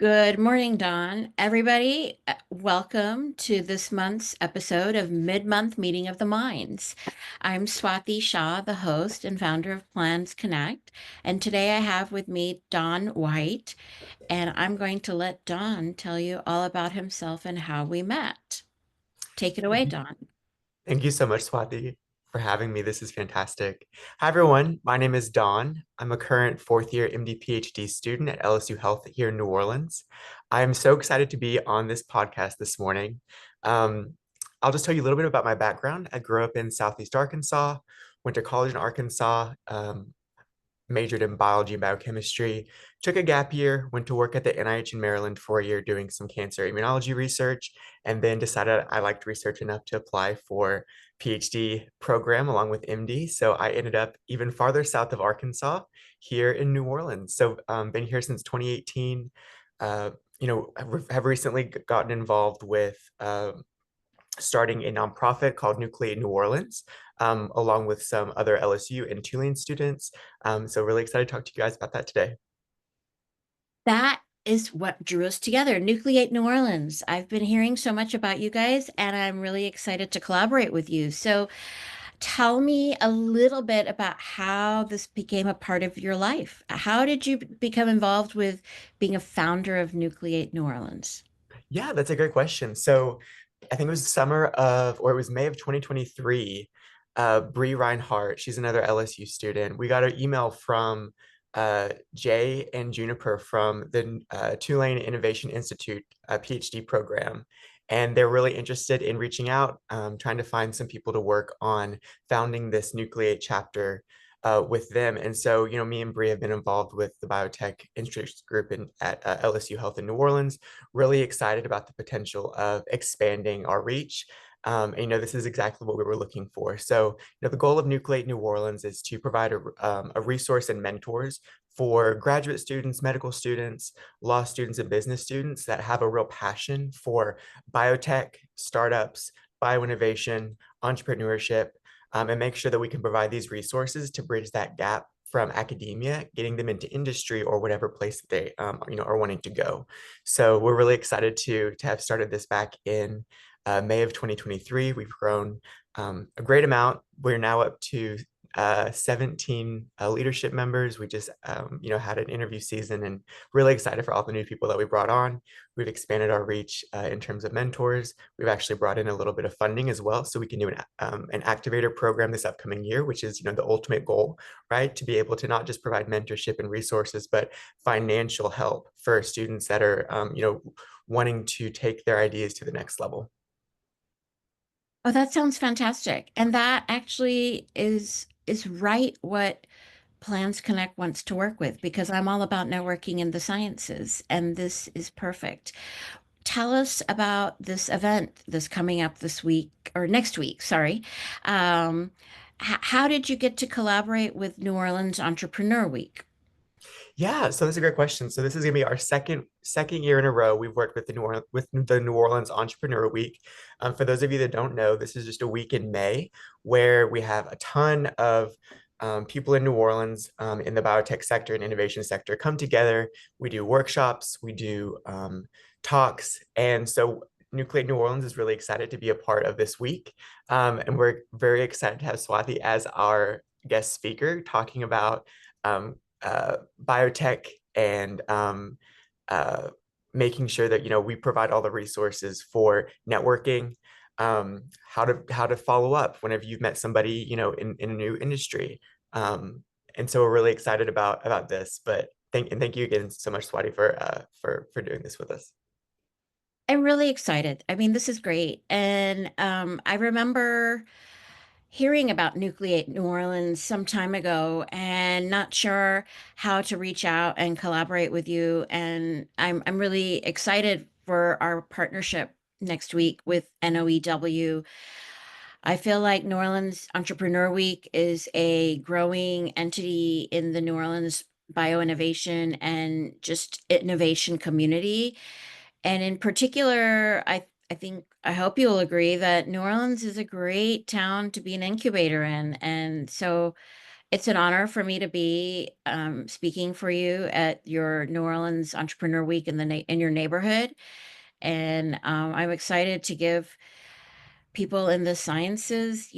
Good morning, Dawn. Everybody, welcome to this month's episode of Mid-Month Meeting of the Minds. I'm Swati Shah, the host and founder of PlansConnect, and today I have with me Don White, and I'm going to let Don tell you all about himself and how we met. Take it away, Don. Thank you so much, Swati, for having me. This is fantastic. Hi, everyone. My name is Don. I'm a current fourth year MD PhD student at LSU Health here in New Orleans. I'm so excited to be on this podcast this morning. Um, I'll just tell you a little bit about my background. I grew up in Southeast Arkansas, went to college in Arkansas, majored in biology and biochemistry, took a gap year, went to work at the NIH in Maryland for a year doing some cancer immunology research, and then decided I liked research enough to apply for PhD program along with MD. So I ended up even farther south of Arkansas here in New Orleans. So been here since 2018. Uh, have recently gotten involved with starting a nonprofit called Nucleate New Orleans, along with some other LSU and Tulane students. So really excited to talk to you guys about that today. That is what drew us together, Nucleate New Orleans. I've been hearing so much about you guys, and I'm really excited to collaborate with you. So, tell me a little bit about how this became a part of your life. How did you become involved with being a founder of Nucleate New Orleans? Yeah, that's a great question. So I think it was summer of, or it was May of 2023. Bree Reinhardt, she's another LSU student. We got an email from Jay and Juniper from the Tulane Innovation Institute PhD program. And they're really interested in reaching out, trying to find some people to work on founding this Nucleate chapter with them. And so, me and Bree have been involved with the biotech interest group at LSU Health in New Orleans, really excited about the potential of expanding our reach. And this is exactly what we were looking for. So, the goal of Nucleate New Orleans is to provide a resource and mentors for graduate students, medical students, law students, and business students that have a real passion for biotech, startups, bioinnovation, entrepreneurship, and make sure that we can provide these resources to bridge that gap from academia, getting them into industry or whatever place that they are wanting to go. So we're really excited to have started this back in May of 2023. We've grown a great amount. We're now up to 17 leadership members. We just had an interview season and really excited for all the new people that we brought on. We've expanded our reach in terms of mentors. We've actually brought in a little bit of funding as well, so we can do an activator program this upcoming year, which is the ultimate goal, right? To be able to not just provide mentorship and resources, but financial help for students that are wanting to take their ideas to the next level. Oh, that sounds fantastic. And that actually is right what Plans Connect wants to work with because I'm all about networking in the sciences, and this is perfect. Tell us about this event that's coming up this week or next week, sorry. Um, how did you get to collaborate with New Orleans Entrepreneur Week? Yeah, so that's a great question. So this is going to be our second year in a row we've worked with the New Orleans Entrepreneur Week. For those of you that don't know, this is just a week in May where we have a ton of people in New Orleans in the biotech sector and innovation sector come together. We do workshops, we do talks, and so Nucleate New Orleans is really excited to be a part of this week, and we're very excited to have Swati as our guest speaker talking about um, biotech and uh, making sure that we provide all the resources for networking, how to follow up whenever you've met somebody in a new industry. And so we're really excited about this. But thank you again so much, Swati, for doing this with us. I'm really excited. I mean, this is great. And I remember hearing about Nucleate New Orleans some time ago and not sure how to reach out and collaborate with you. And I'm really excited for our partnership next week with NOEW. I feel like New Orleans Entrepreneur Week is a growing entity in the New Orleans bioinnovation and just innovation community. And in particular, I think I hope you'll agree that New Orleans is a great town to be an incubator in. And so It's an honor for me to be speaking for you at your New Orleans Entrepreneur Week in in your neighborhood, and I'm excited to give people in the sciences,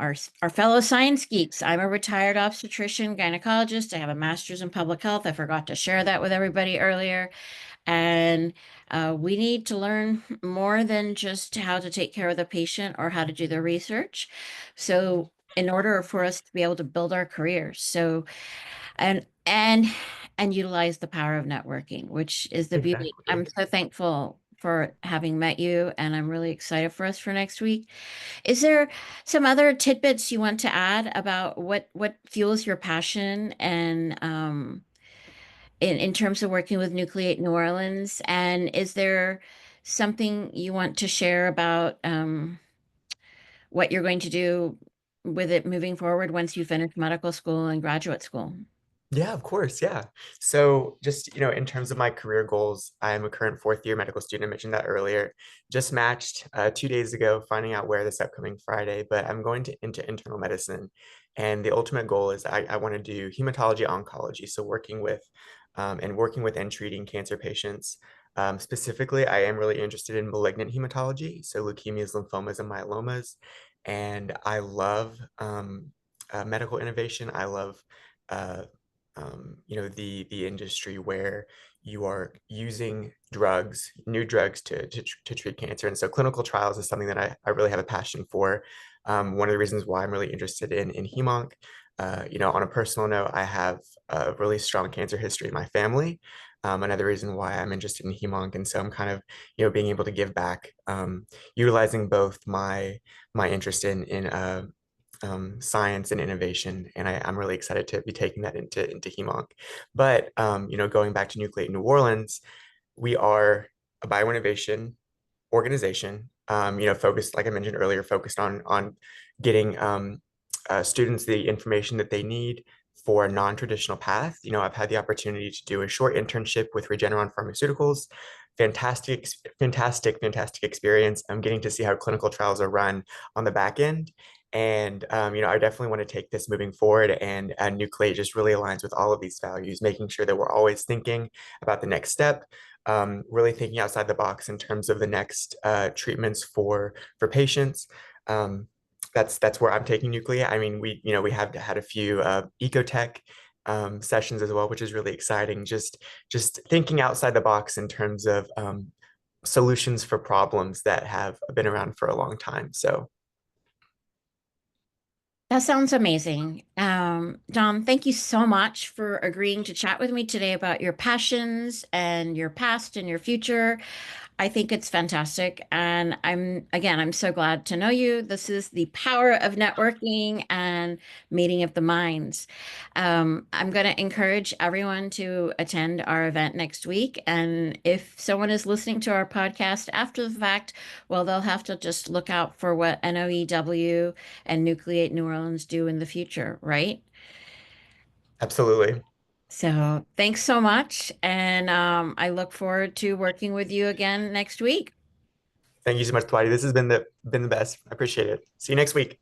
our fellow science geeks. I'm a retired obstetrician, gynecologist. I have a master's in public health. I forgot to share that with everybody earlier. And we need to learn more than just how to take care of the patient or how to do the research. So, in order for us to be able to build our careers, and and and utilize the power of networking, which is the beauty. I'm Exactly. so thankful for having met you, and I'm really excited for us for next week. Is there some other tidbits you want to add about what fuels your passion and in terms of working with Nucleate New Orleans? And is there something you want to share about what you're going to do with it moving forward once you finish medical school and graduate school? Yeah, of course. Yeah. So just, in terms of my career goals, I'm a current fourth year medical student. I mentioned that earlier. Just matched 2 days ago, finding out where this upcoming Friday, but I'm going to into internal medicine. And the ultimate goal is I want to do hematology oncology. So working with and treating cancer patients. Specifically, I am really interested in malignant hematology. So leukemias, lymphomas, and myelomas. And I love medical innovation. I love uh, the industry where you are using new drugs to treat cancer. And so clinical trials is something that I really have a passion for. One of the reasons why I'm really interested in hemonc. On a personal note, I have a really strong cancer history in my family. Another reason why I'm interested in hemonc, and so I'm kind of, being able to give back, utilizing both my interest in science and innovation, and I'm really excited to be taking that into hemonc. But going back to Nucleate New Orleans, we are a bioinnovation organization. Focused, like I mentioned earlier, focused on getting students the information that they need for a non-traditional path. I've had the opportunity to do a short internship with Regeneron Pharmaceuticals. Fantastic experience. I'm getting to see how clinical trials are run on the back end. And I definitely want to take this moving forward. And Nucleate just really aligns with all of these values, making sure that we're always thinking about the next step, really thinking outside the box in terms of the next treatments for patients. Um, that's where I'm taking Nucleate. I mean, we have had a few ecotech sessions as well, which is really exciting. Just thinking outside the box in terms of solutions for problems that have been around for a long time. So That sounds amazing. John, thank you so much for agreeing to chat with me today about your passions and your past and your future. I think it's fantastic. And I'm so glad to know you. This is the power of networking and meeting of the minds. I'm going to encourage everyone to attend our event next week. And if someone is listening to our podcast after the fact, well, they'll have to just look out for what NOEW and Nucleate New Orleans do in the future, right? absolutely. So thanks so much. And I look forward to working with you again next week. Thank you so much, Swati. This has been the best. I appreciate it. See you next week.